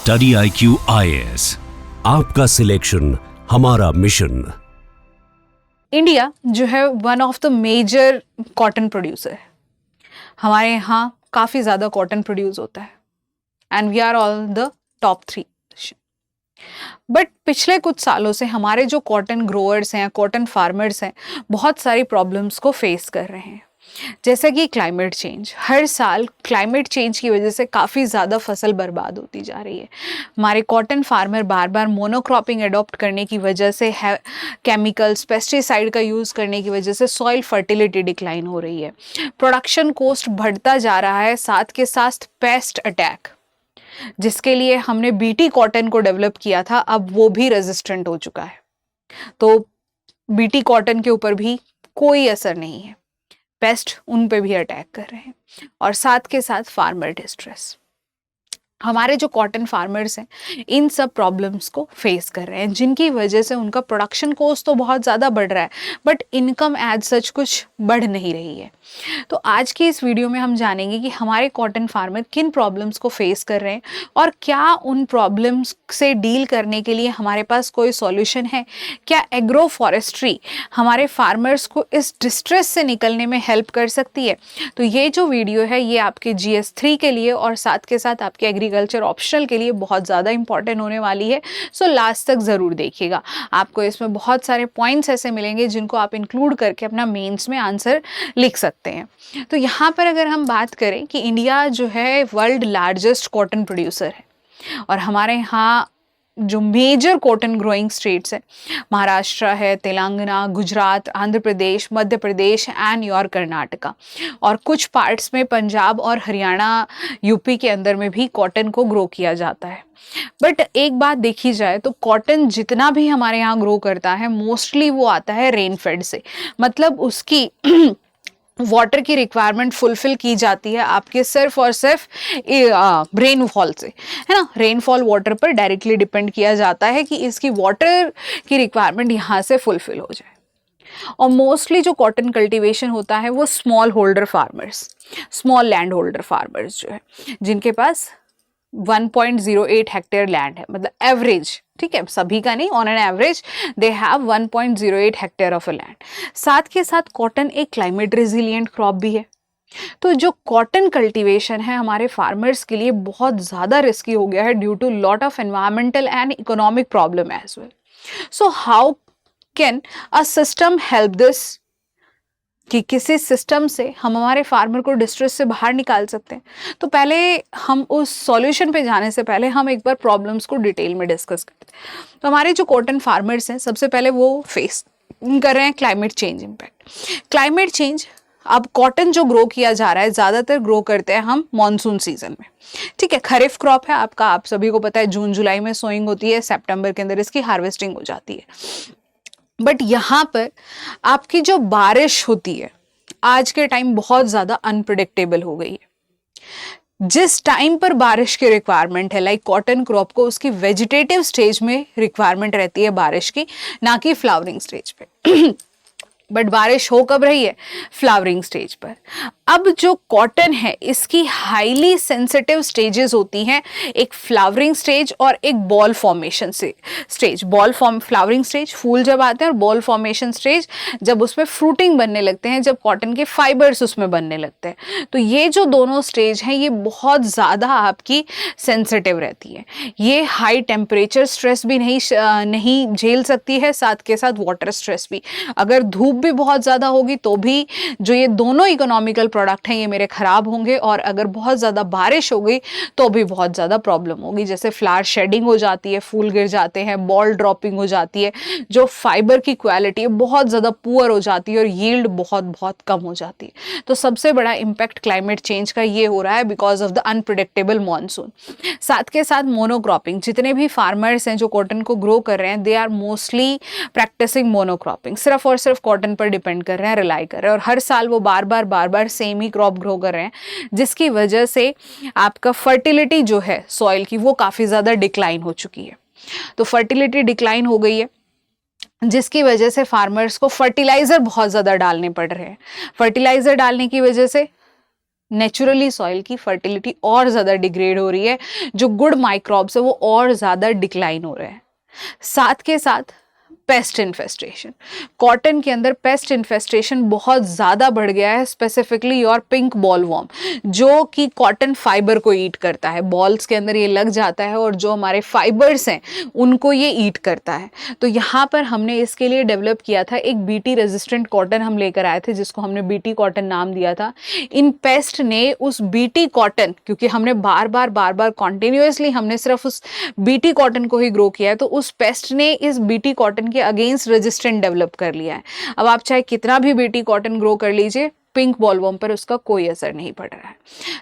Study IQ IAS, आपका selection हमारा मिशन। इंडिया जो है one of the major cotton producer है। हमारे यहाँ काफ़ी ज़्यादा कॉटन प्रोड्यूस होता है and we are all the top 3। But पिछले कुछ सालों से हमारे जो कॉटन ग्रोअर्स हैं, कॉटन फार्मर्स हैं, बहुत सारी प्रॉब्लम्स को फेस कर रहे हैं। जैसे कि क्लाइमेट चेंज, हर साल क्लाइमेट चेंज की वजह से काफ़ी ज़्यादा फसल बर्बाद होती जा रही है। हमारे कॉटन फार्मर बार बार मोनोक्रॉपिंग अडॉप्ट करने की वजह से केमिकल्स, पेस्टिसाइड का यूज़ करने की वजह से सॉइल फर्टिलिटी डिक्लाइन हो रही है। प्रोडक्शन कॉस्ट बढ़ता जा रहा है, साथ के साथ पेस्ट अटैक, जिसके लिए हमने बीटी कॉटन को डेवलप किया था, अब वो भी रेजिस्टेंट हो चुका है। तो बीटी कॉटन के ऊपर भी कोई असर नहीं है, पेस्ट उन पे भी अटैक कर रहे हैं। और साथ के साथ फार्मर डिस्ट्रेस, हमारे जो कॉटन फार्मर्स हैं इन सब प्रॉब्लम्स को फेस कर रहे हैं, जिनकी वजह से उनका प्रोडक्शन कॉस्ट तो बहुत ज़्यादा बढ़ रहा है बट इनकम एज सच कुछ बढ़ नहीं रही है। तो आज की इस वीडियो में हम जानेंगे कि हमारे कॉटन फार्मर किन प्रॉब्लम्स को फेस कर रहे हैं और क्या उन प्रॉब्लम्स से डील करने के लिए हमारे पास कोई सॉल्यूशन है। क्या एग्रो फॉरेस्ट्री हमारे फार्मर्स को इस डिस्ट्रेस से निकलने में हेल्प कर सकती है। तो ये जो वीडियो है ये आपके GS3 के लिए और साथ के साथ आपके एग्रीकल्चर ऑप्शनल के लिए बहुत ज़्यादा इंपॉर्टेंट होने वाली है। सो लास्ट तक ज़रूर देखिएगा, आपको इसमें बहुत सारे पॉइंट्स ऐसे मिलेंगे जिनको आप इंक्लूड करके अपना मेंस में आंसर लिख सकते हैं। तो यहाँ पर अगर हम बात करें कि इंडिया जो है वर्ल्ड लार्जेस्ट कॉटन प्रोड्यूसर है और हमारे यहाँ जो मेजर कॉटन ग्रोइंग स्टेट्स है महाराष्ट्र है, तेलंगाना, गुजरात, आंध्र प्रदेश, मध्य प्रदेश एंड योर कर्नाटका, और कुछ पार्ट्स में पंजाब और हरियाणा, यूपी के अंदर में भी कॉटन को ग्रो किया जाता है। बट एक बात देखी जाए तो कॉटन जितना भी हमारे यहाँ ग्रो करता है मोस्टली वो आता है रेनफेड से, मतलब उसकी वाटर की रिक्वायरमेंट फुलफिल की जाती है आपके सिर्फ और सिर्फ रेनफॉल से, है ना। रेनफॉल वाटर पर डायरेक्टली डिपेंड किया जाता है कि इसकी वाटर की रिक्वायरमेंट यहाँ से फुलफिल हो जाए। और मोस्टली जो कॉटन कल्टीवेशन होता है वो small holder farmers, small land holder farmers जो है, जिनके पास 1.08 हेक्टेयर लैंड है, मतलब एवरेज, ठीक है, सभी का नहीं, on an average they have 1.08 hectare of a land. साथ के साथ कॉटन एक क्लाइमेट रेजिलिएंट क्रॉप भी है। तो जो कॉटन कल्टीवेशन है हमारे फार्मर्स के लिए बहुत ज़्यादा रिस्की हो गया है due to lot of environmental and economic problem as well. So how can a system help this, कि किसी सिस्टम से हम हमारे फार्मर को डिस्ट्रेस से बाहर निकाल सकते हैं। तो पहले हम उस सॉल्यूशन पे जाने से पहले हम एक बार प्रॉब्लम्स को डिटेल में डिस्कस करते हैं। तो हमारे जो कॉटन फार्मर्स हैं सबसे पहले वो फेस कर रहे हैं climate change impact. Climate change, अब कॉटन जो ग्रो किया जा रहा है ज़्यादातर ग्रो करते हैं हम मानसून सीजन में, ठीक है। खरीफ क्रॉप है आपका, आप सभी को पता है जून जुलाई में सोइंग होती है, सितंबर के अंदर इसकी हार्वेस्टिंग हो जाती है। बट यहाँ पर आपकी जो बारिश होती है आज के टाइम बहुत ज़्यादा अनप्रिडिक्टेबल हो गई है। जिस टाइम पर बारिश की रिक्वायरमेंट है, लाइक कॉटन क्रॉप को उसकी वेजिटेटिव स्टेज में रिक्वायरमेंट रहती है बारिश की, ना कि फ्लावरिंग स्टेज पे। बट बारिश हो कब रही है? फ्लावरिंग स्टेज पर। अब जो कॉटन है इसकी हाईली सेंसिटिव स्टेजेस होती हैं, एक फ्लावरिंग स्टेज और एक बॉल फॉर्मेशन से स्टेज। फ्लावरिंग स्टेज फूल जब आते हैं, और बॉल फॉर्मेशन स्टेज जब उसमें फ्रूटिंग बनने लगते हैं, जब कॉटन के फाइबर्स उसमें बनने लगते हैं। तो ये जो दोनों स्टेज हैं ये बहुत ज़्यादा आपकी सेंसिटिव रहती है। ये हाई टेम्परेचर स्ट्रेस भी नहीं झेल सकती है, साथ के साथ वाटर स्ट्रेस भी। अगर धूप भी बहुत ज़्यादा होगी तो भी जो ये दोनों इकोनॉमिकल प्रोडक्ट हैं ये मेरे ख़राब होंगे, और अगर बहुत ज़्यादा बारिश हो गई तो भी बहुत ज़्यादा प्रॉब्लम होगी। जैसे फ्लावर शेडिंग हो जाती है, फूल गिर जाते हैं, बॉल ड्रॉपिंग हो जाती है, जो फाइबर की क्वालिटी है बहुत ज़्यादा पुअर हो जाती है और यील्ड बहुत बहुत कम हो जाती है। तो सबसे बड़ा इम्पैक्ट क्लाइमेट चेंज का ये हो रहा है because of the unpredictable monsoon. साथ के साथ मोनोक्रॉपिंग, जितने भी फार्मर्स हैं जो कॉटन को ग्रो कर रहे हैं they are mostly practising monocropping, सिर्फ और सिर्फ कॉटन पर डिपेंड कर रहे हैं, रिलाई कर रहे हैं, और हर साल वो बार बार सेम ही क्रॉप ग्रो कर रहे हैं, जिसकी वजह से आपका फर्टिलिटी जो है सॉइल की वो काफ़ी ज़्यादा डिक्लाइन हो चुकी है। तो फर्टिलिटी डिक्लाइन हो गई है, जिसकी वजह से फार्मर्स को फर्टिलाइज़र बहुत ज़्यादा डालने पड़ रहे हैं। फर्टिलाइज़र डालने की वजह से नेचुरली सॉइल की फर्टिलिटी और ज़्यादा डिग्रेड हो रही है, जो गुड माइक्रोब्स है वो और ज़्यादा डिक्लाइन हो रहे हैं। साथ के साथ पेस्ट इन्फेस्टेशन, कॉटन के अंदर पेस्ट इन्फेस्टेशन बहुत ज़्यादा बढ़ गया है, स्पेसिफिकली योर पिंक बॉलवॉर्म, जो कि कॉटन फाइबर को ईट करता है। बॉल्स के अंदर ये लग जाता है और जो हमारे फाइबर्स हैं उनको ये ईट करता है। तो यहाँ पर हमने इसके लिए डेवलप किया था एक बीटी रेजिस्टेंट कॉटन हम लेकर आए थे, जिसको हमने बीटी कॉटन नाम दिया था। इन पेस्ट ने उस बीटी कॉटन, क्योंकि हमने बार बार कॉन्टिन्यूसली हमने सिर्फ उस बीटी कॉटन को ही ग्रो किया है, तो उस पेस्ट ने इस बीटी कॉटन के अगेंस्ट रेजिस्टेंट डेवलप कर लिया है। अब आप चाहे कितना भी बीटी कॉटन ग्रो कर लीजिए, पिंक बॉलवर्म पर उसका कोई असर नहीं पड़ रहा है।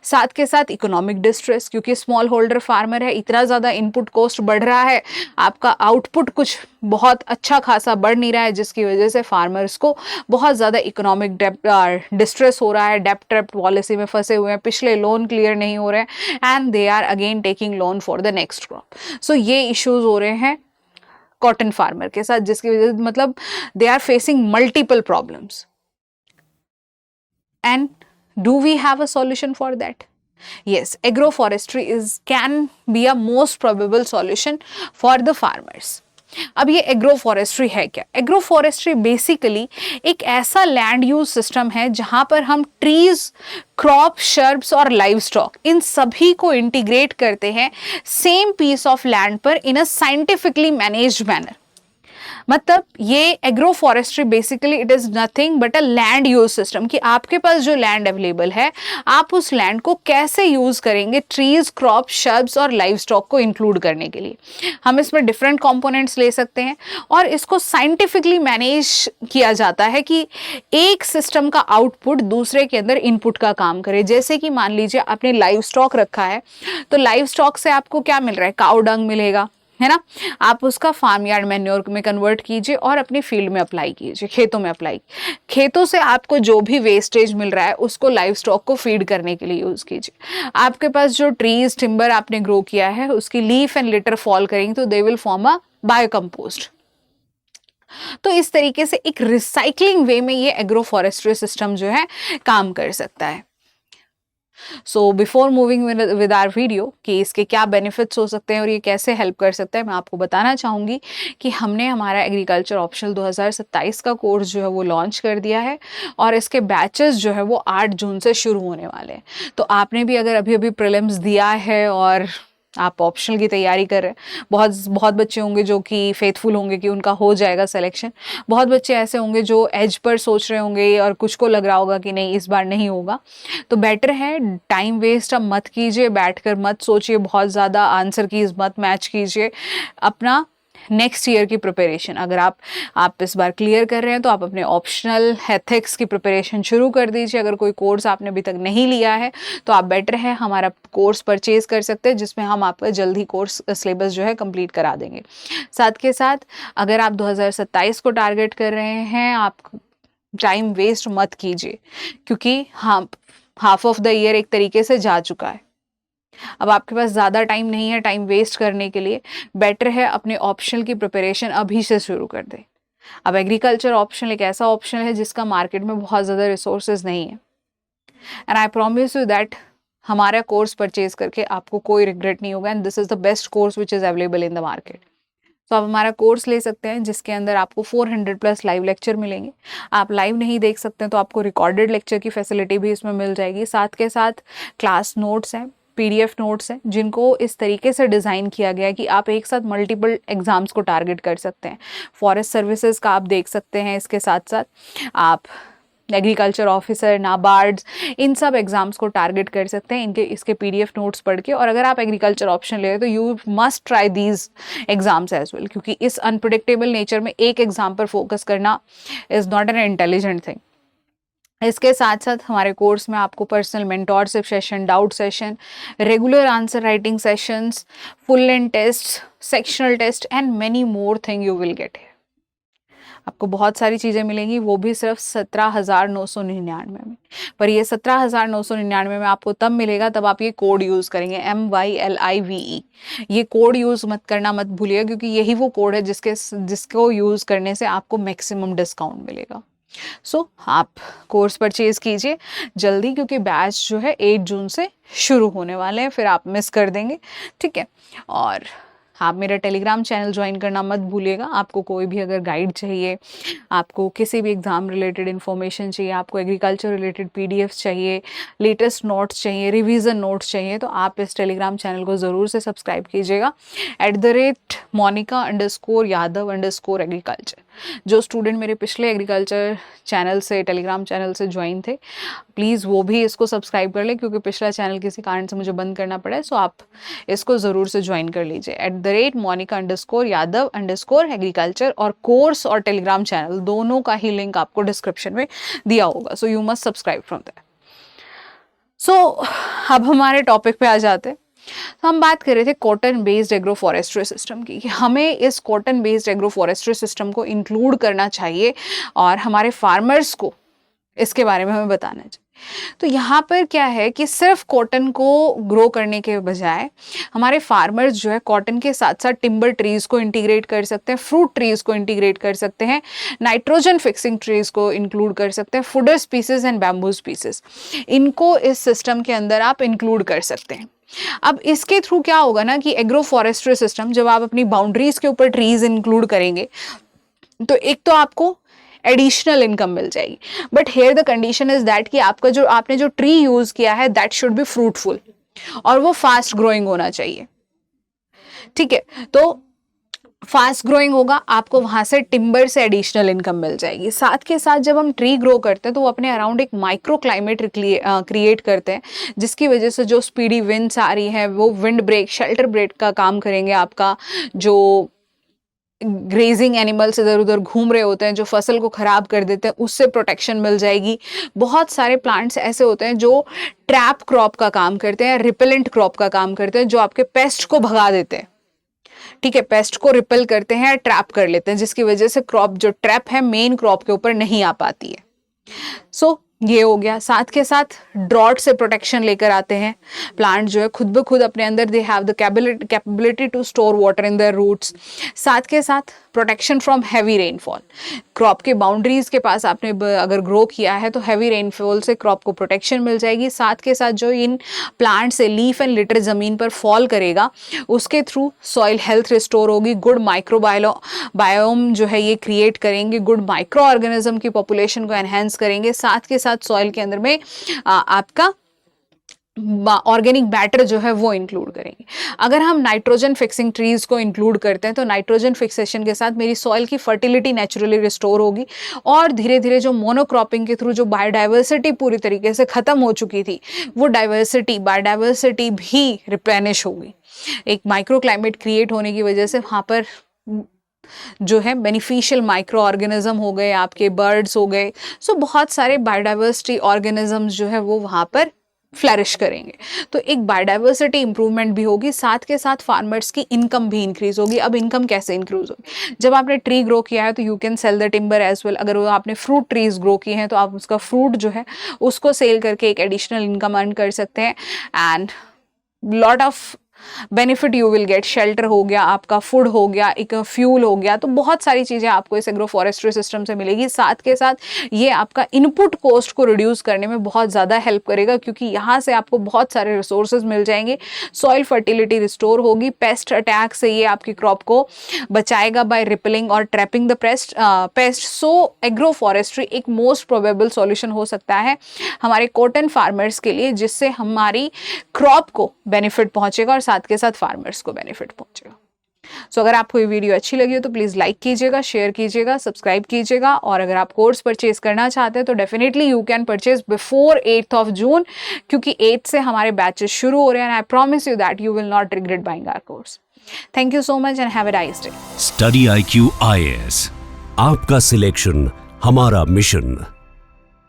साथ के साथ इकोनॉमिक डिस्ट्रेस, क्योंकि स्मॉल होल्डर फार्मर है, इतना ज़्यादा इनपुट कॉस्ट बढ़ रहा है, आपका आउटपुट कुछ बहुत अच्छा खासा बढ़ नहीं रहा है, जिसकी वजह से फार्मर्स को बहुत ज़्यादा इकोनॉमिक डिस्ट्रेस हो रहा है, डेप्ट ट्रैप पॉलिसी में फंसे हुए हैं, पिछले लोन क्लियर नहीं हो रहे हैं, and they are again taking loan for the next crop. So ये इश्यूज हो रहे हैं कॉटन फार्मर के साथ, जिसकी वजह से मतलब they are facing multiple problems. And do we have a solution for that? Yes, agroforestry can be a most probable solution for the farmers. अब ये एग्रोफॉरेस्ट्री है क्या? एग्रोफॉरेस्ट्री बेसिकली एक ऐसा लैंड यूज सिस्टम है जहां पर हम ट्रीज, क्रॉप, शर्ब्स और लाइव स्टॉक, इन सभी को इंटीग्रेट करते हैं सेम पीस ऑफ लैंड पर इन अ साइंटिफिकली मैनेज्ड मैनर। मतलब ये agro forestry basically it is nothing but a land use system, कि आपके पास जो लैंड अवेलेबल है आप उस लैंड को कैसे यूज करेंगे ट्रीज, क्रॉप, शर्ब्स और लाइव स्टॉक को इंक्लूड करने के लिए। हम इसमें डिफरेंट कंपोनेंट्स ले सकते हैं और इसको साइंटिफिकली मैनेज किया जाता है कि एक सिस्टम का आउटपुट दूसरे के अंदर इनपुट का काम करे। जैसे कि मान लीजिए आपने लाइव स्टॉक रखा है, तो लाइव स्टॉक से आपको क्या मिल रहा है? काउ डंग मिलेगा, है ना। आप उसका फार्म यार्ड मैन्योर में कन्वर्ट कीजिए और अपनी फील्ड में अप्लाई कीजिए, खेतों में अप्लाई। खेतों से आपको जो भी वेस्टेज मिल रहा है उसको लाइव स्टॉक को फीड करने के लिए यूज कीजिए। आपके पास जो ट्रीज, टिम्बर आपने ग्रो किया है उसकी लीफ एंड लिटर फॉल करेंगे तो दे विल फॉर्म अ बायोकम्पोस्ट। तो इस तरीके से एक रिसाइकलिंग वे में ये एग्रो फॉरेस्ट्री सिस्टम जो है काम कर सकता है। So before moving with our video कि इसके क्या बेनिफिट्स हो सकते हैं और ये कैसे हेल्प कर सकता है, मैं आपको बताना चाहूँगी कि हमने हमारा एग्रीकल्चर ऑप्शनल 2027 का कोर्स जो है वो लॉन्च कर दिया है और इसके बैचेस जो है वो 8 जून से शुरू होने वाले हैं। तो आपने भी अगर अभी अभी प्रीलिम्स दिया है और आप ऑप्शनल की तैयारी कर रहे हैं, बहुत बच्चे होंगे जो कि फेथफुल होंगे कि उनका हो जाएगा सिलेक्शन, बहुत बच्चे ऐसे होंगे जो एज पर सोच रहे होंगे और कुछ को लग रहा होगा कि नहीं इस बार नहीं होगा। तो बेटर है टाइम वेस्ट अब मत कीजिए, बैठकर मत सोचिए बहुत ज़्यादा, आंसर कीज मत मैच कीजिए, अपना नेक्स्ट ईयर की प्रिपरेशन अगर आप इस बार क्लियर कर रहे हैं तो आप अपने ऑप्शनल एथिक्स की प्रिपरेशन शुरू कर दीजिए। अगर कोई कोर्स आपने अभी तक नहीं लिया है तो आप बेटर है हमारा कोर्स परचेज कर सकते हैं, जिसमें हम आपका जल्दी कोर्स सिलेबस जो है कंप्लीट करा देंगे। साथ के साथ अगर आप 2027 को टारगेट कर रहे हैं, आप टाइम वेस्ट मत कीजिए, क्योंकि हाफ ऑफ द ईयर एक तरीके से जा चुका है। अब आपके पास ज़्यादा टाइम नहीं है टाइम वेस्ट करने के लिए, बेटर है अपने ऑप्शनल की प्रिपरेशन अभी से शुरू कर दें। अब एग्रीकल्चर ऑप्शनल एक ऐसा ऑप्शन है जिसका मार्केट में बहुत ज़्यादा रिसोर्सेज नहीं है, and I promise you that हमारा कोर्स परचेज करके आपको कोई रिग्रेट नहीं होगा, and this is the best course which is available in the market. तो आप हमारा कोर्स ले सकते हैं जिसके अंदर आपको 400+ लाइव लेक्चर मिलेंगे। आप लाइव नहीं देख सकते तो आपको रिकॉर्डेड लेक्चर की फैसिलिटी भी इसमें मिल जाएगी। साथ के साथ क्लास नोट्स हैं, PDF नोट्स हैं, जिनको इस तरीके से डिज़ाइन किया गया है कि आप एक साथ मल्टीपल एग्जाम्स को टारगेट कर सकते हैं। फॉरेस्ट सर्विसेज का आप देख सकते हैं, इसके साथ साथ आप एग्रीकल्चर ऑफिसर, नाबार्ड्स, इन सब एग्जाम्स को टारगेट कर सकते हैं इसके PDF नोट्स पढ़ के। और अगर आप एग्रीकल्चर ऑप्शन ले रहे हैं तो you must try these exams as well, क्योंकि इस अनप्रिडिक्टेबल नेचर में एक एग्जाम पर फोकस करना is not an intelligent thing. इसके साथ साथ हमारे कोर्स में आपको personal mentorship session, doubt session, regular answer writing sessions, full length test, sectional test and many more thing you will get. आपको बहुत सारी चीज़ें मिलेंगी, वो भी सिर्फ 17,999 में। पर ये 17,999 में आपको तब मिलेगा तब आप ये कोड यूज़ करेंगे, MYLIVE। ये कोड यूज़ मत करना मत भूलिएगा, क्योंकि यही वो कोड है जिसको यूज़ करने से आपको मैक्सिमम डिस्काउंट मिलेगा। सो आप कोर्स परचेज कीजिए जल्दी, क्योंकि बैच जो है 8 जून से शुरू होने वाले हैं, फिर आप मिस कर देंगे, ठीक है। और आप मेरा टेलीग्राम चैनल ज्वाइन करना मत भूलिएगा। आपको कोई भी अगर गाइड चाहिए, आपको किसी भी एग्ज़ाम रिलेटेड इन्फॉर्मेशन चाहिए, आपको एग्रीकल्चर रिलेटेड पीडीएफ चाहिए, लेटेस्ट नोट्स चाहिए, रिवीजन नोट्स चाहिए, तो आप इस टेलीग्राम चैनल को ज़रूर से सब्सक्राइब कीजिएगा @monica_yadav_agriculture। जो स्टूडेंट मेरे पिछले एग्रीकल्चर चैनल से, टेलीग्राम चैनल से ज्वाइन थे, प्लीज़ वो भी इसको सब्सक्राइब कर ले, क्योंकि पिछला चैनल किसी कारण से मुझे बंद करना पड़ा है। सो आप इसको ज़रूर से ज्वाइन कर लीजिए @monica_yadav_agriculture। और कोर्स और टेलीग्राम चैनल दोनों का ही लिंक आपको डिस्क्रिप्शन में दिया होगा, so you must subscribe from that. So अब हमारे टॉपिक पे आ जाते हैं। तो हम बात कर रहे थे cotton based agro forestry system की, कि हमें इस cotton based agro forestry system को इंक्लूड करना चाहिए और हमारे फार्मर्स को इसके बारे में हमें बताना चाहिए। तो यहाँ पर क्या है कि सिर्फ कॉटन को ग्रो करने के बजाय हमारे फार्मर्स जो है कॉटन के साथ साथ टिम्बर ट्रीज को इंटीग्रेट कर सकते हैं, फ्रूट ट्रीज को इंटीग्रेट कर सकते हैं, नाइट्रोजन फिक्सिंग ट्रीज को इंक्लूड कर सकते हैं, fodder species and bamboo species, इनको इस सिस्टम के अंदर आप इंक्लूड कर सकते हैं। अब इसके थ्रू क्या होगा ना कि एग्रो फॉरेस्ट्री सिस्टम, जब आप अपनी बाउंड्रीज के ऊपर ट्रीज इंक्लूड करेंगे तो एक तो आपको एडिशनल इनकम मिल जाएगी, but here the condition is that कि आपने जो ट्री यूज किया है दैट शुड बी फ्रूटफुल और वो फास्ट ग्रोइंग होना चाहिए, ठीक है। तो फास्ट ग्रोइंग होगा, आपको वहां से टिम्बर से एडिशनल इनकम मिल जाएगी। साथ के साथ जब हम ट्री ग्रो करते हैं तो वो अपने अराउंड एक माइक्रो क्लाइमेट क्रिएट करते हैं, जिसकी वजह से जो स्पीडी विंड्स आ रही है वो विंड ब्रेक, शेल्टर ब्रेक का काम करेंगे। आपका जो ग्रेजिंग एनिमल्स इधर उधर घूम रहे होते हैं, जो फसल को खराब कर देते हैं, उससे प्रोटेक्शन मिल जाएगी। बहुत सारे प्लांट्स ऐसे होते हैं जो ट्रैप क्रॉप का काम करते हैं, रिपेलेंट क्रॉप का काम करते हैं, जो आपके पेस्ट को भगा देते हैं, ठीक है, पेस्ट को रिपेल करते हैं, ट्रैप कर लेते हैं, जिसकी वजह से क्रॉप जो ट्रैप है मेन क्रॉप के ऊपर नहीं आ पाती है। सो ये हो गया। साथ के साथ ड्रॉट से प्रोटेक्शन लेकर आते हैं। प्लांट जो है खुद ब खुद अपने अंदर they have the capability to store water in their roots. साथ के साथ protection from heavy rainfall. Crop के बाउंड्रीज के पास आपने अगर ग्रो किया है तो हैवी रेनफॉल से क्रॉप को प्रोटेक्शन मिल जाएगी। साथ के साथ जो इन प्लांट से लीफ एंड लिटर ज़मीन पर फॉल करेगा उसके थ्रू सॉइल हेल्थ रिस्टोर होगी। गुड बायोम जो है ये क्रिएट करेंगे, गुड माइक्रो ऑर्गेनिज्म की पॉपुलेशन को एनहेंस करेंगे। साथ के साथ सॉइल के अंदर में आपका ऑर्गेनिक मैटर जो है वो इंक्लूड करेंगे। अगर हम नाइट्रोजन फिक्सिंग ट्रीज को इंक्लूड करते हैं तो नाइट्रोजन फिक्सेशन के साथ मेरी सॉइल की फर्टिलिटी नेचुरली रिस्टोर होगी और धीरे धीरे जो मोनोक्रॉपिंग के थ्रू जो बायोडाइवर्सिटी पूरी तरीके से खत्म हो चुकी थी वो बायोडाइवर्सिटी भी रिप्लेनिश होगी। एक माइक्रो क्लाइमेट क्रिएट होने की वजह से वहाँ पर जो है बेनिफिशियल माइक्रो ऑर्गेनिज्म हो गए, आपके बर्ड्स हो गए, सो बहुत सारे बायोडाइवर्सिटी ऑर्गेनिजम्स जो है वो वहाँ पर फ्लरिश करेंगे। तो एक बायोडाइवर्सिटी इंप्रूवमेंट भी होगी। साथ के साथ फार्मर्स की इनकम भी इंक्रीज होगी। अब इनकम कैसे इंक्रीज होगी? जब आपने ट्री ग्रो किया है तो you can sell the timber as well. अगर वो आपने फ्रूट ट्रीज ग्रो किए हैं तो आप उसका फ्रूट जो है उसको सेल करके एक एडिशनल इनकम अर्न कर सकते हैं and lot of benefit you will gate. Shelter हो गया, आपका फूड हो गया, एक फ्यूल हो गया, तो बहुत सारी चीज़ें आपको इस एग्रो फॉरेस्ट्री सिस्टम से मिलेगी। साथ के साथ ये आपका इनपुट कॉस्ट को रिड्यूस करने में बहुत ज़्यादा हेल्प करेगा क्योंकि यहाँ से आपको बहुत सारे रिसोर्सेज मिल जाएंगे। सॉइल फर्टिलिटी रिस्टोर होगी। पेस्ट अटैक से ये आपकी क्रॉप को बचाएगा बाय रिपेलिंग और trapping the paste. So agro forestry एक मोस्ट प्रोबेबल सॉल्यूशन हो सकता है हमारे कॉटन फार्मर्स के लिए, जिससे हमारी क्रॉप को बेनिफिट पहुंचेगा और साथ के साथ फार्मर्स को बेनिफिट पहुंचेगा। सो अगर आपको ये वीडियो अच्छी लगी हो तो प्लीज़ लाइक कीजिएगा, शेयर कीजिएगा, सब्सक्राइब कीजिएगा और अगर आप कोर्स परचेज करना चाहते हैं तो definitely you can purchase before 8th June क्योंकि 8 से हमारे बैचेस शुरू हो रहे हैं। I promise you that you will not regret buying our course. Thank you so much and have a nice day. Study IQ IAS, आपका selection हमारा mission.